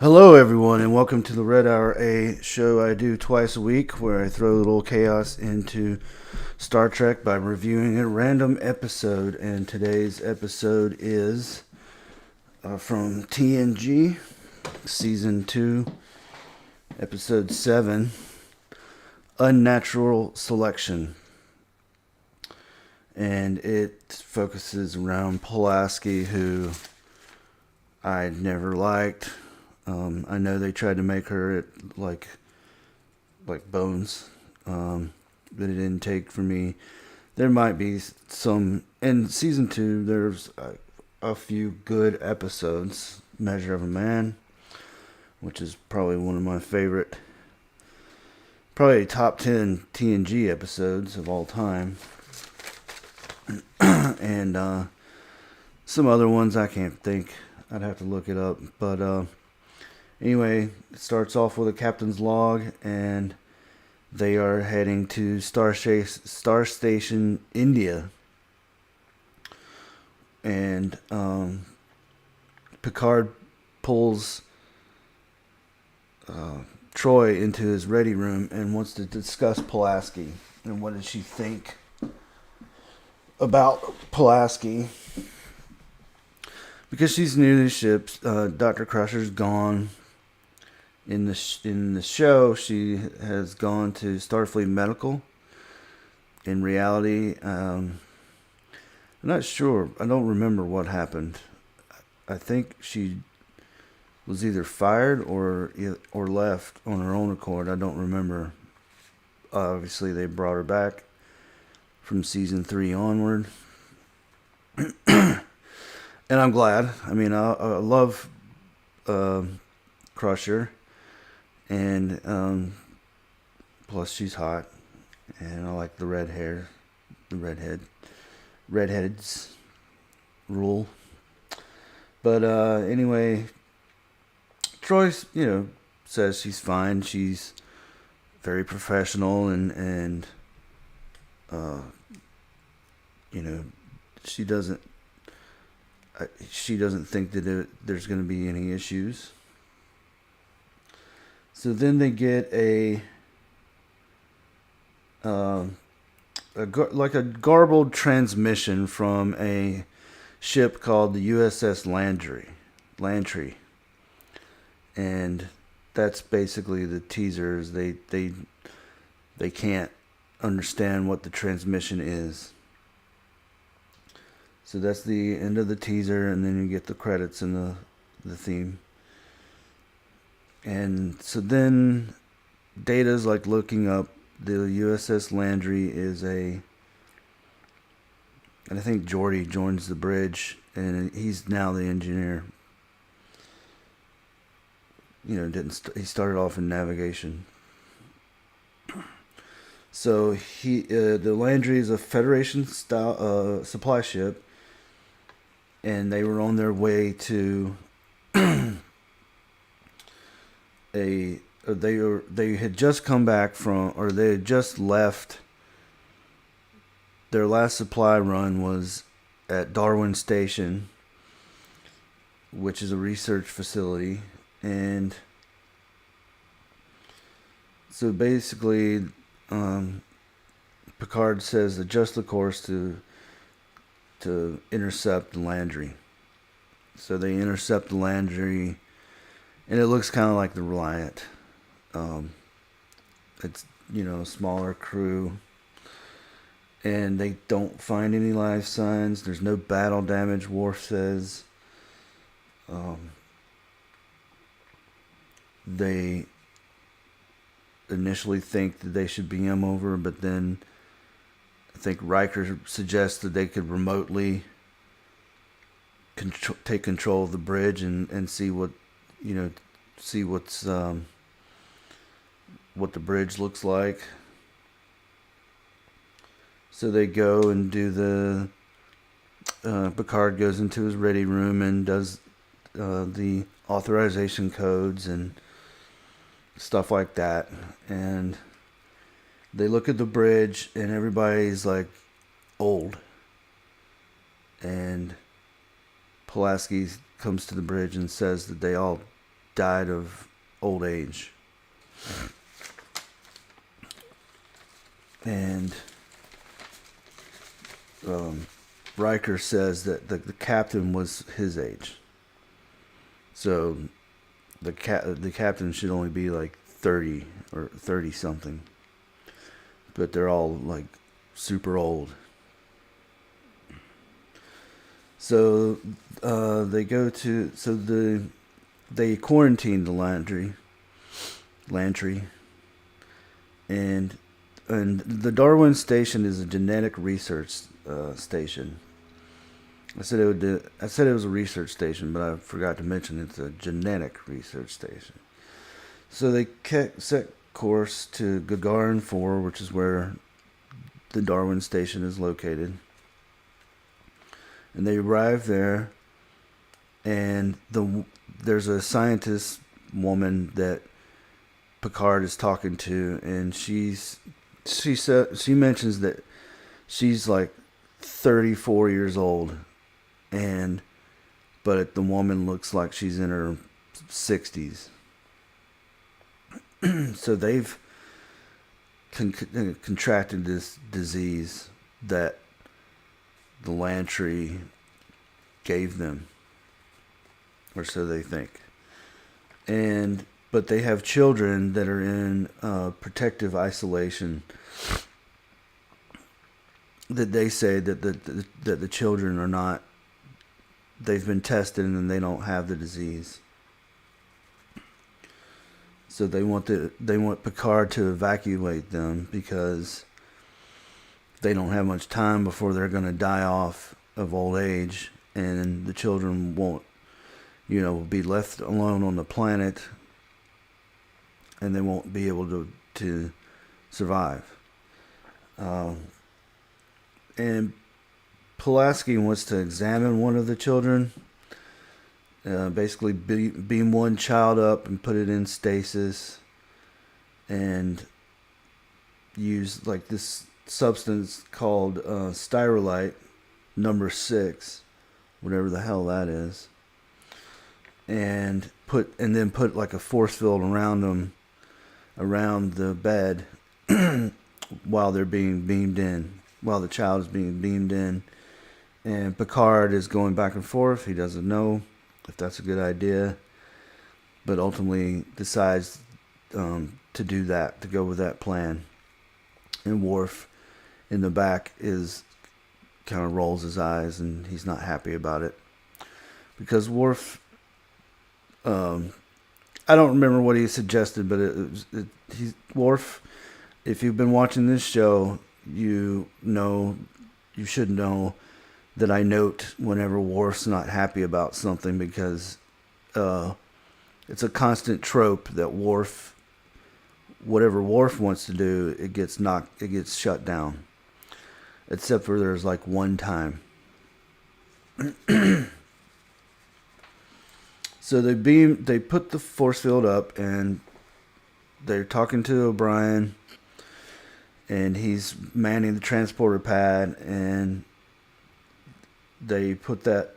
Hello, everyone, and welcome to the Red Hour, a show I do twice a week where I throw a little chaos into Star Trek by reviewing a random episode. And today's episode is from TNG, Season 2, Episode 7, Unnatural Selection. And it focuses around Pulaski, who I never liked. I know they tried to make her like Bones, but it didn't take for me. There might be some in season 2. There's a few good episodes. Measure of a Man, which is probably one of my favorite, probably top 10 TNG episodes of all time, and some other ones I can't think. I'd have to look it up, but. Anyway, it starts off with a captain's log, and they are heading to Star Station India. And Picard pulls Troy into his ready room and wants to discuss Pulaski and what does she think about Pulaski. Because she's new to the ship, Dr. Crusher's gone. In the show, she has gone to Starfleet Medical. In reality, I'm not sure. I don't remember what happened. I think she was either fired or left on her own accord. I don't remember. Obviously, they brought her back from season 3 onward, and I'm glad. I mean, I love Crusher. And plus she's hot, and I like the red hair, redheads rule. But anyway, Troy, says she's fine. She's very professional, and she doesn't think that there's going to be any issues. So then they get a garbled transmission from a ship called the USS Lantry, and that's basically the teasers. They can't understand what the transmission is. So that's the end of the teaser, and then you get the credits and the theme. And so then Data's like looking up the USS Landry and I think Geordi joins the bridge, and he's now the engineer. He started off in navigation. So the Landry is a Federation style supply ship, and they were on their way to they had just come back from, or they had just left. Their last supply run was at Darwin Station, which is a research facility, and so basically, Picard says adjust the course to intercept the Landry. So they intercept the Landry. And it looks kind of like the Reliant. It's, a smaller crew. And they don't find any life signs. There's no battle damage, Worf says. They initially think that they should beam over, but then I think Riker suggests that they could remotely take control of the bridge and see what what the bridge looks like. So they go and do Picard goes into his ready room and does the authorization codes and stuff like that. And they look at the bridge, and everybody's like old. And Pulaski comes to the bridge and says that they all died of old age. And Riker says that the captain was his age. So the captain should only be like 30 or 30 something. But they're all like super old. So they go to they quarantine the Lantry, and the Darwin station is a genetic research station. I said it was a research station, but I forgot to mention it's a genetic research station. So they set course to Gagarin 4, which is where the Darwin station is located. And they arrive there, and there's a scientist woman that Picard is talking to, and she mentions that she's like 34 years old, but the woman looks like she's in her 60s. So they've contracted this disease that the Lantry gave them, or so they think. But they have children that are in protective isolation. That they say that the children are not. They've been tested and they don't have the disease. So they want Picard to evacuate them because they don't have much time before they're going to die off of old age, and the children won't, be left alone on the planet, and they won't be able to survive. And Pulaski wants to examine one of the children, basically beam one child up and put it in stasis, and use like this substance called styrolite number 6, whatever the hell that is, and then put like a force field around them, around the bed, while they're being beamed in, while the child is being beamed in. And Picard is going back and forth. He doesn't know if that's a good idea, but ultimately decides to do that, to go with that plan. And Worf in the back kind of rolls his eyes, and he's not happy about it, because Worf, I don't remember what he suggested, but Worf, if you've been watching this show, you should know that I note whenever Worf's not happy about something, because it's a constant trope that whatever Worf wants to do, it gets shut down. Except for there's like one time. So they put the force field up, and they're talking to O'Brien, and he's manning the transporter pad, and they put that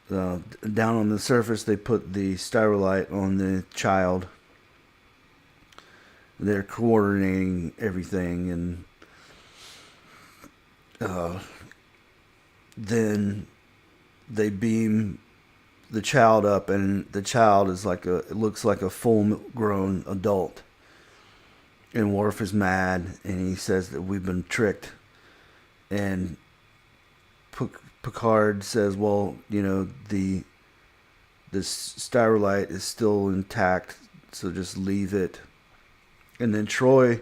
down on the surface. They put the styrolite on the child. They're coordinating everything, and then they beam the child up, and the child is it looks like a full-grown adult. And Worf is mad, and he says that we've been tricked. And Picard says, well, the styrolite is still intact, so just leave it. And then Troy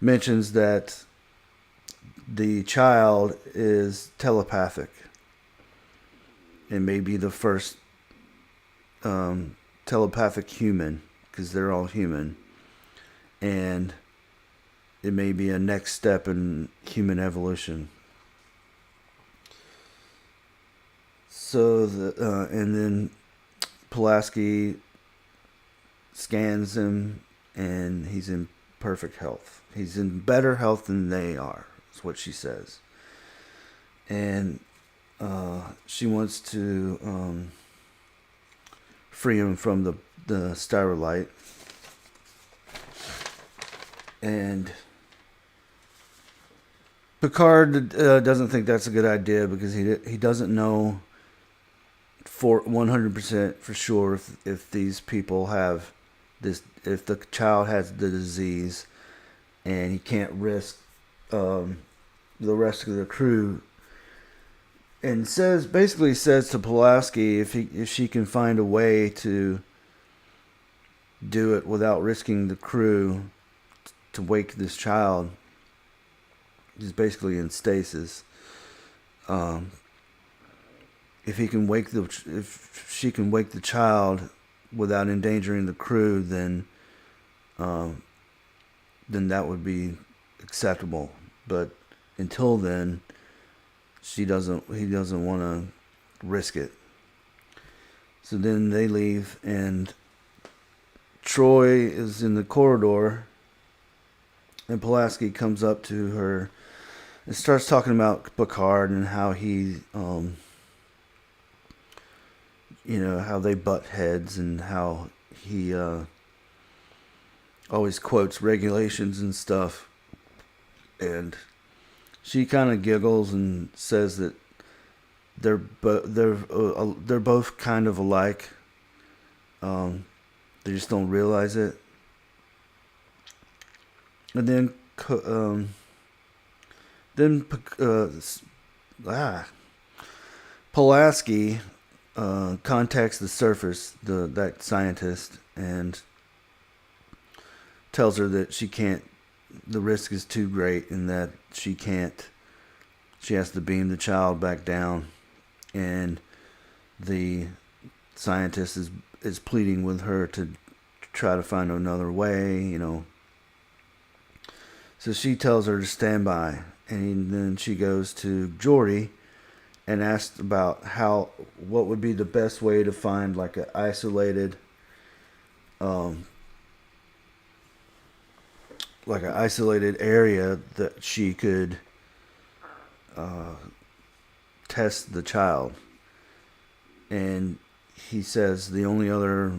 mentions that the child is telepathic, and may be the first telepathic human, because they're all human, and it may be a next step in human evolution. So and then Pulaski scans him, and he's in perfect health. He's in better health than they are, is what she says. And she wants to free him from the styrolite. And Picard doesn't think that's a good idea because he doesn't know for 100% for sure if these people have this, if the child has the disease, and he can't risk the rest of the crew. And basically says to Pulaski if she can find a way to do it without risking the crew to wake this child. He's basically in stasis. If she can wake the child without endangering the crew, then that would be acceptable. But until then, he doesn't want to risk it. So then they leave, and Troy is in the corridor, and Pulaski comes up to her and starts talking about Picard and how he, how they butt heads, and how he always quotes regulations and stuff. And she kind of giggles and says that they're both kind of alike. They just don't realize it. And then Pulaski contacts the surface, that scientist, and tells her that she can't. The risk is too great, and that she can't. She has to beam the child back down, and the scientist is pleading with her to try to find another way, So she tells her to stand by, and then she goes to Geordi and asks about what would be the best way to find like an isolated, area that she could test the child. And he says the only other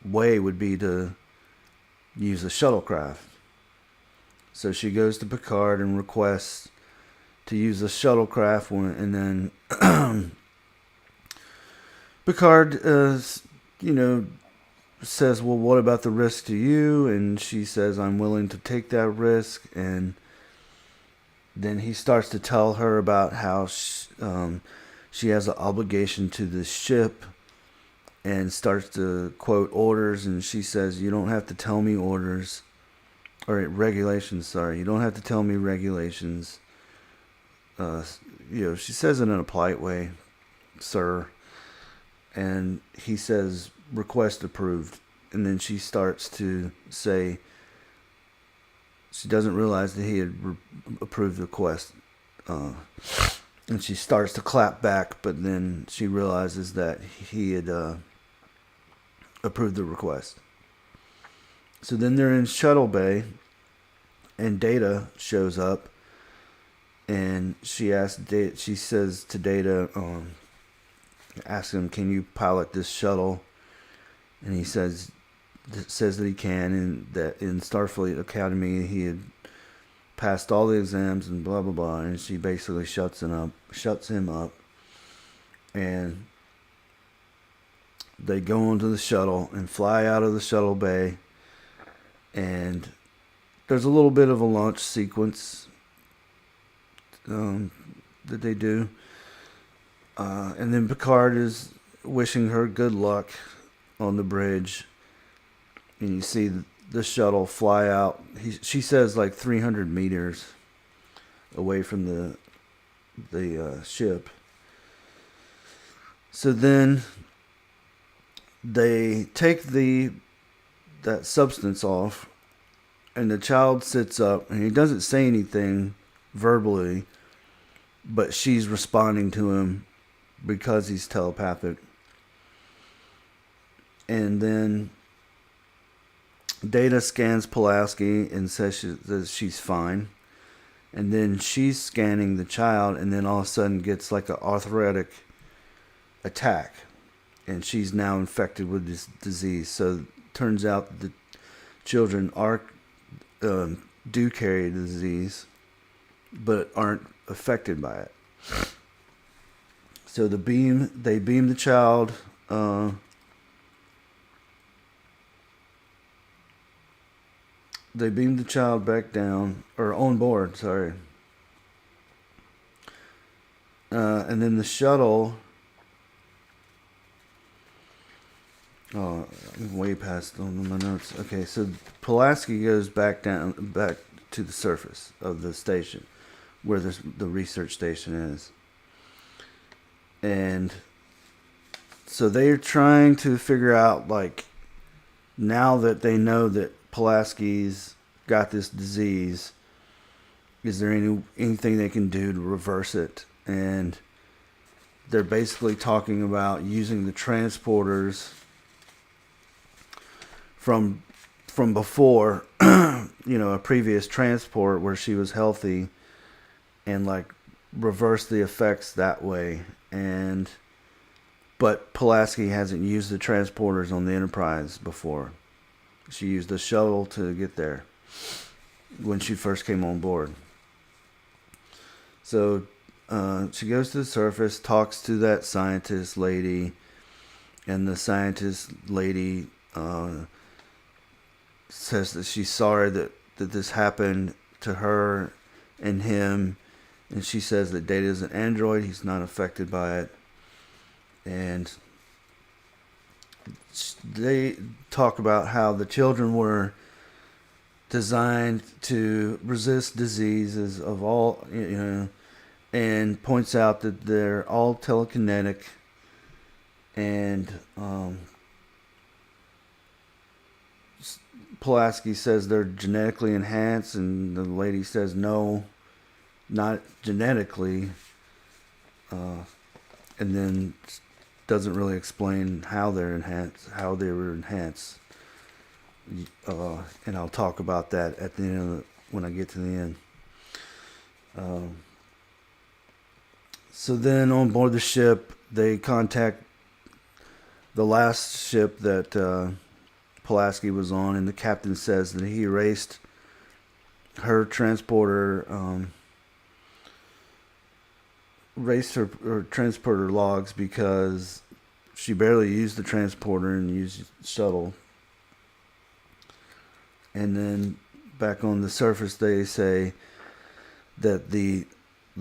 way would be to use a shuttlecraft. So she goes to Picard and requests to use a shuttlecraft, and then Picard, says, well, what about the risk to you? And she says, I'm willing to take that risk. And then he starts to tell her about how she has an obligation to the ship, and starts to quote orders. And she says, you don't have to tell me orders. Or regulations, sorry. You don't have to tell me regulations. She says it in a polite way, sir. And he says, request approved. And then she starts to say she doesn't realize that he had approved the request. And she starts to clap back, but then she realizes that he had approved the request. So then they're in Shuttle Bay, and Data shows up, and she says to Data, asks him, can you pilot this shuttle? And he says that he can, and that in Starfleet Academy he had passed all the exams and blah blah blah. And she basically shuts him up, and they go onto the shuttle and fly out of the shuttle bay. And there's a little bit of a launch sequence that they do. And then Picard is wishing her good luck on the bridge. And you see the shuttle fly out. She says like 300 meters away from the ship. So then they take that substance off, and the child sits up, and he doesn't say anything verbally, but she's responding to him because he's telepathic. And then Data scans Pulaski and says that she's fine. And then she's scanning the child, and then all of a sudden gets like an arthritic attack. and she's now infected with this disease. So turns out the children are do carry the disease, but aren't affected by it. So they beam the child. They beam the child back down, or on board. Sorry. And then the shuttle. Oh, I'm way past on my notes. Okay, so Pulaski goes back to the surface of the station, where the research station is, and so they're trying to figure out, like, now that they know that Pulaski's got this disease, is there anything they can do to reverse it? And they're basically talking about using the transporters from before, a previous transport where she was healthy, and like reverse the effects that way. But Pulaski hasn't used the transporters on the Enterprise before. She used the shuttle to get there when she first came on board. So she goes to the surface, talks to that scientist lady, and the scientist lady says that she's sorry that this happened to her and him, and she says that Data is an android, he's not affected by it. And they talk about how the children were designed to resist diseases of all, and points out that they're all telekinetic, and Pulaski says they're genetically enhanced, and the lady says no, not genetically, and then doesn't really explain how they were enhanced. And I'll talk about that at the end when I get to the end. So then on board the ship, they contact the last ship that Pulaski was on, and the captain says that he erased her transporter, erased her transporter logs because she barely used the transporter and used the shuttle. And then back on the surface, they say that the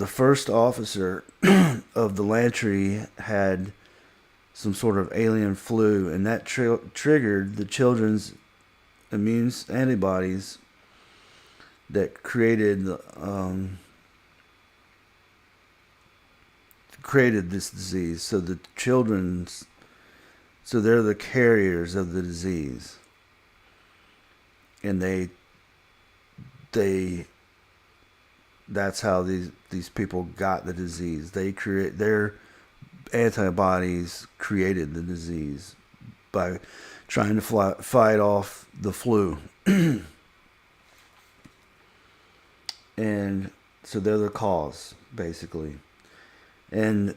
first officer of the Lantry had some sort of alien flu, and that triggered the children's immune antibodies that created this disease. So the they're the carriers of the disease, and that's how these people got the disease. Their antibodies created the disease by trying to fight off the flu. And so they're the cause, basically. And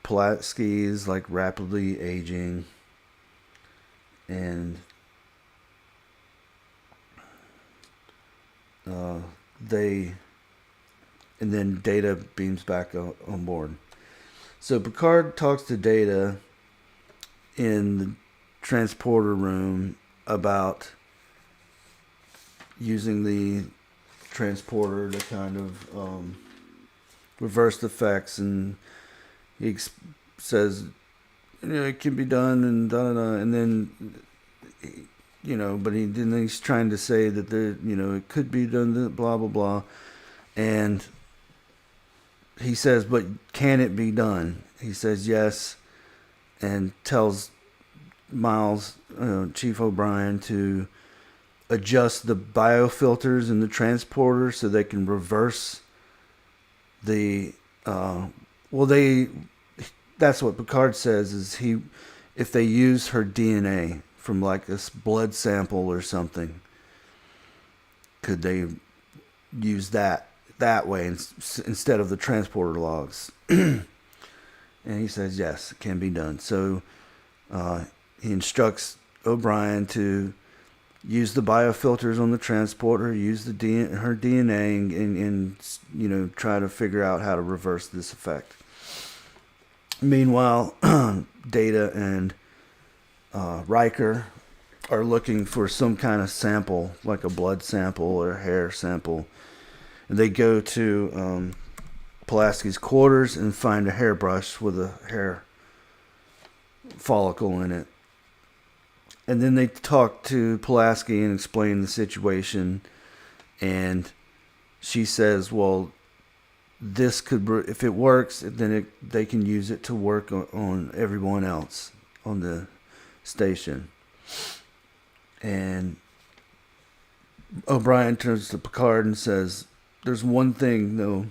Pulaski is like rapidly aging, and and then Data beams back on board. So Picard talks to Data in the transporter room about using the transporter to kind of reverse the effects, and he says, it can be done, and and then, but he's trying to say that it could be done, blah blah blah, and he says, but can it be done? He says yes, and tells Miles, Chief O'Brien, to adjust the biofilters in the transporter so they can reverse the that's what Picard says, is if they use her DNA from like a blood sample or something, could they use that way instead of the transporter logs? And he says, yes, it can be done. So he instructs O'Brien to use the biofilters on the transporter, use her DNA, and try to figure out how to reverse this effect. Meanwhile, Data and Riker are looking for some kind of sample, like a blood sample or a hair sample. And they go to Pulaski's quarters and find a hairbrush with a hair follicle in it. And then they talk to Pulaski and explain the situation. And she says, well, this could, if it works, then they can use it to work on everyone else on the station. And O'Brien turns to Picard and says, there's one thing, though.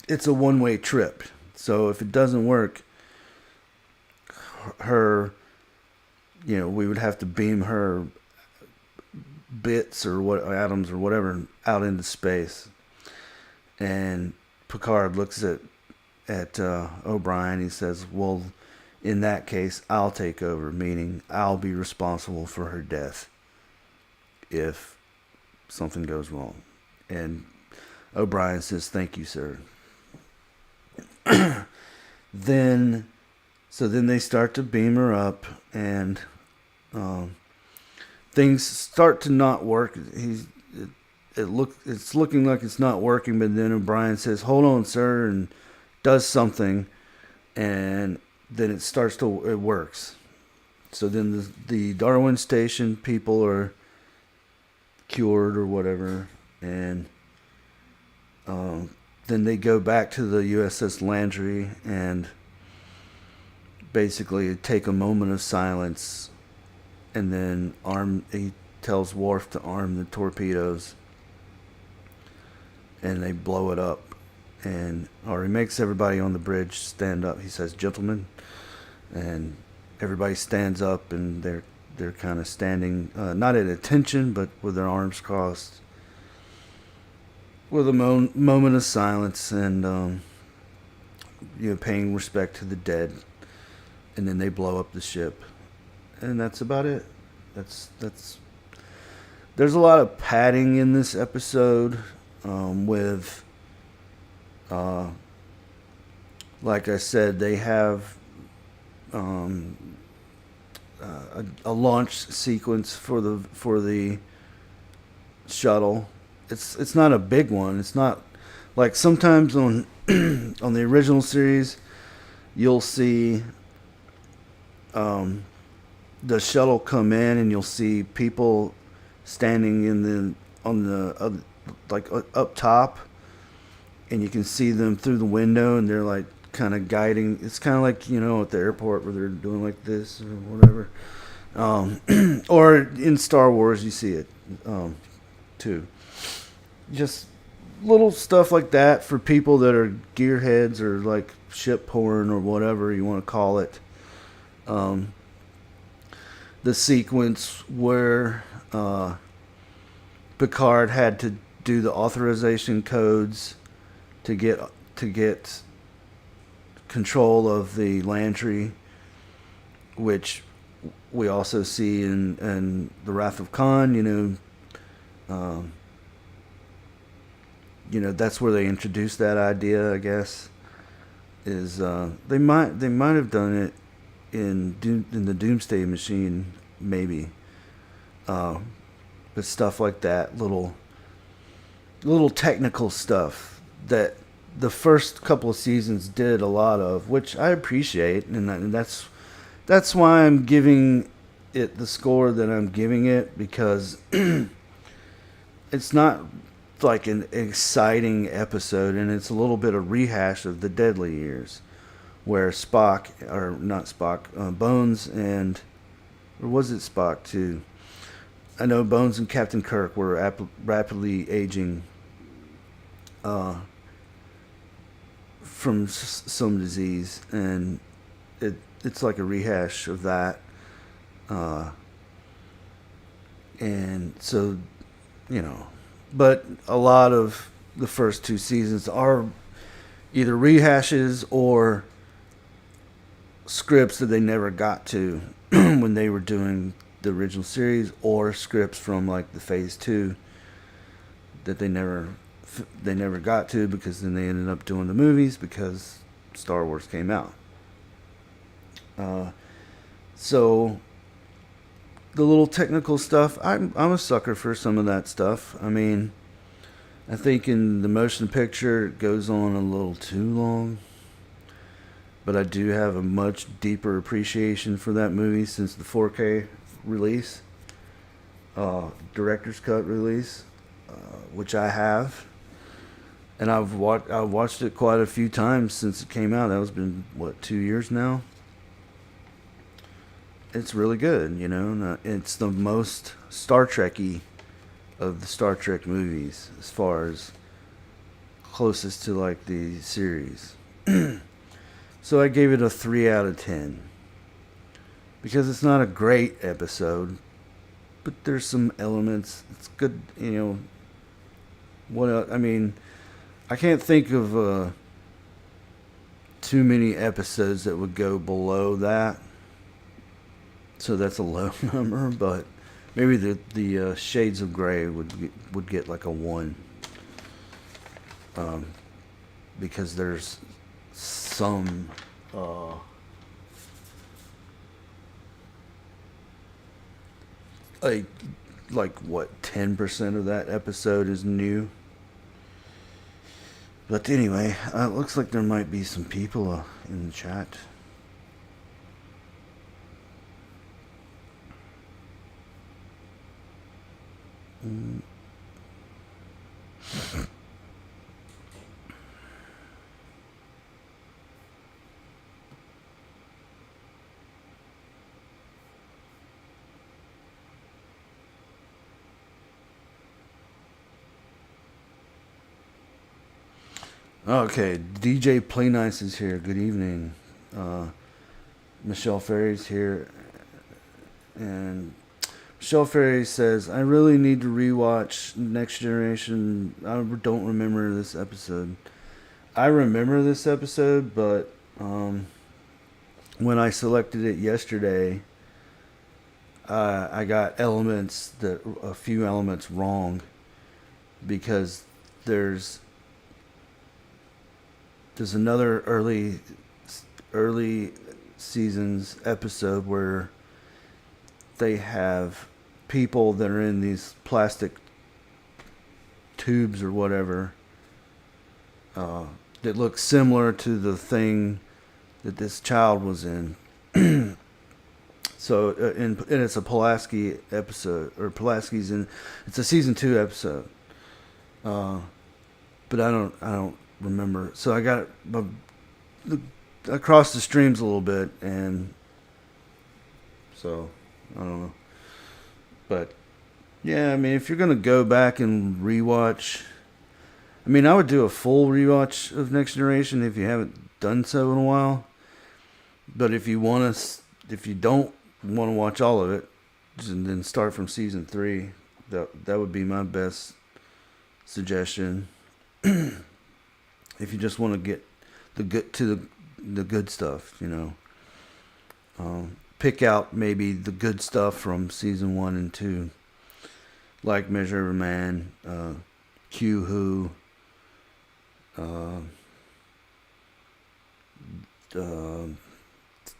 It's a one-way trip. So if it doesn't work, we would have to beam her bits or atoms or whatever out into space. And Picard looks at O'Brien. He says, well, in that case, I'll take over, meaning I'll be responsible for her death if something goes wrong. And O'Brien says, thank you, sir. Then they start to beam her up, and things start to not work. It's looking like it's not working, but then O'Brien says, hold on, sir, and does something, and then it works. So then the Darwin station people are cured or whatever, and then they go back to the USS Landry and basically take a moment of silence, and then he tells Worf to arm the torpedoes, and they blow it up, or he makes everybody on the bridge stand up. He says, gentlemen, and everybody stands up, and they're kind of standing, not at attention, but with their arms crossed, with a moment of silence, and paying respect to the dead. And then they blow up the ship, and that's about it. That's there's a lot of padding in this episode, with like I said, they have a launch sequence for the shuttle. It's not a big one. It's not like sometimes on on the original series you'll see the shuttle come in, and you'll see people standing up top, and you can see them through the window, and they're like kind of guiding. It's kind of like at the airport where they're doing like this or whatever, or in Star Wars you see it too. Just little stuff like that for people that are gearheads or like ship porn or whatever you want to call it. The sequence where Picard had to do the authorization codes to get control of the Lantry, which we also see in the Wrath of Khan. That's where they introduced that idea, I guess. Is they might have done it in the Doomsday Machine, maybe, but stuff like that, little technical stuff that the first couple of seasons did a lot of, which I appreciate, and that's why I'm giving it the score that I'm giving it, because it's not like an exciting episode, and it's a little bit of rehash of the Deadly Years, where Bones and, or was it Spock too? I know Bones and Captain Kirk were rapidly aging from some disease, and it's like a rehash of that, and so but a lot of the first two seasons are either rehashes or scripts that they never got to when they were doing the original series, or scripts from like the Phase Two that they never got to because then they ended up doing the movies because Star Wars came out. Uh, so the little technical stuff, I'm a sucker for some of that stuff. I mean, I think in the motion picture it goes on a little too long, but I do have a much deeper appreciation for that movie since the 4K release, director's cut release, which I have, and I've watched it quite a few times since it came out. That was been what, 2 years now. It's really good, you know. And, it's the most Star Trek-y of the Star Trek movies, as far as closest to like the series. So I gave it a 3 out of 10 because it's not a great episode, but there's some elements. It's good, you know. I mean, I can't think of too many episodes that would go below that. So that's a low number, but maybe the Shades of Grey would get like a 1, because there's some like what, 10% of that episode is new. But anyway, it looks like there might be some people in the chat. Mm. Okay, DJ Play Nice is here. Good evening. Michelle Ferry's here, and Michelle Ferry says, "I really need to rewatch Next Generation. I don't remember this episode. I remember this episode, but when I selected it yesterday, I got a few elements wrong, because there's another early seasons episode where they have people that are in these plastic tubes or whatever, that look similar to the thing that this child was in. So and it's a Pulaski episode, or Pulaski's in. It's a season 2 episode, but I don't remember. So I got I crossed the streams a little bit, and so I don't know. But yeah, I mean, if you're gonna go back and rewatch, I mean, I would do a full rewatch of Next Generation if you haven't done so in a while. But if you don't want to watch all of it, and then start from season 3, that would be my best suggestion. If you just want to get the good stuff, you know, pick out maybe the good stuff from season 1 and 2, like Measure of a Man, Q Who,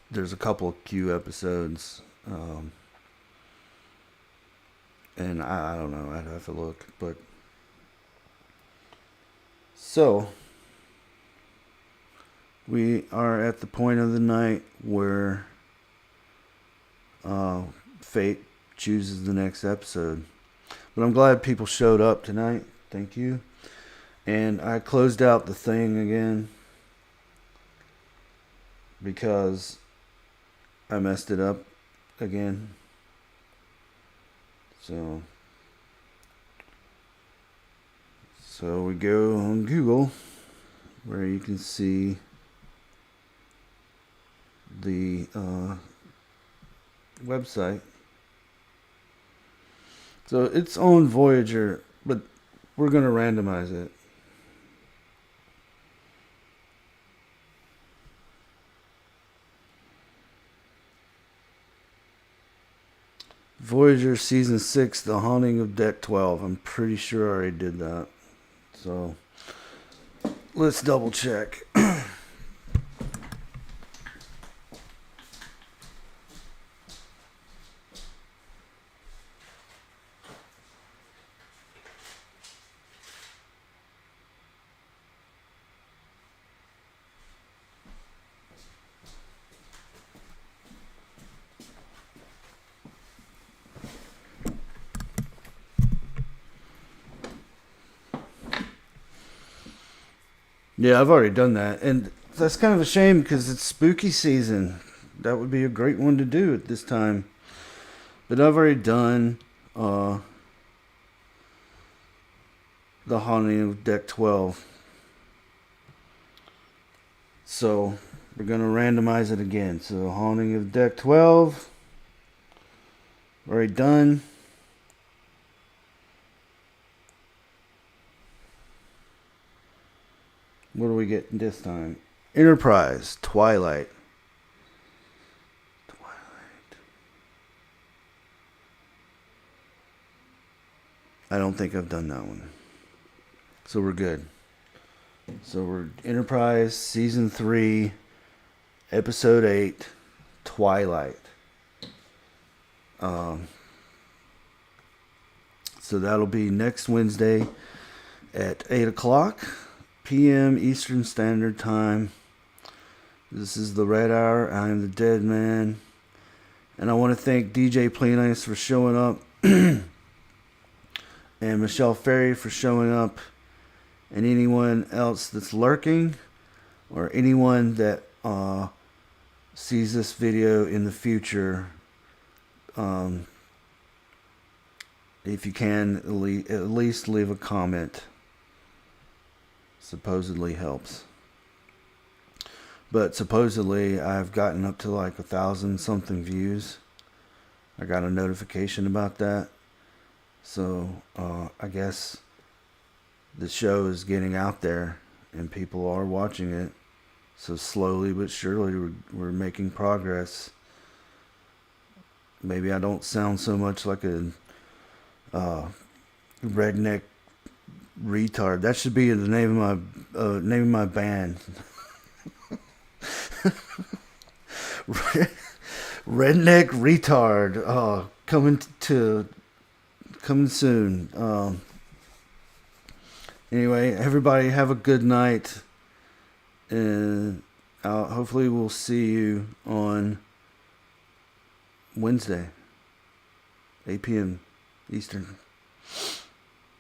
there's a couple of Q episodes, and I don't know, I'd have to look, but so we are at the point of the night where fate chooses the next episode. But I'm glad people showed up tonight. Thank you. And I closed out the thing again because I messed it up again. So we go on Google, where you can see the website. So it's on Voyager, but we're going to randomize it. Voyager Season 6, The Haunting of Deck 12. I'm pretty sure I already did that. So, let's double check. Yeah, I've already done that. And that's kind of a shame because it's spooky season. That would be a great one to do at this time. But I've already done The Haunting of Deck 12. So we're going to randomize it again. So Haunting of Deck 12. Already done. What do we get this time? Enterprise, Twilight. I don't think I've done that one. So we're good. So we're Enterprise, Season 3, Episode 8, Twilight. So that'll be next Wednesday at 8 o'clock p.m. Eastern Standard Time. This is the Red Hour. I am the Dead Man. And I want to thank DJ Planice for showing up. And Michelle Ferry for showing up. And anyone else that's lurking. Or anyone that sees this video in the future. If you can, at least leave a comment. Supposedly helps. But supposedly I've gotten up to like 1,000 something views. I got a notification about that. So I guess the show is getting out there and people are watching it. So slowly but surely we're making progress. Maybe I don't sound so much like a redneck retard. That should be the name of my band. Redneck retard. Coming soon. Anyway, everybody have a good night, and hopefully we'll see you on Wednesday, 8 p.m. Eastern.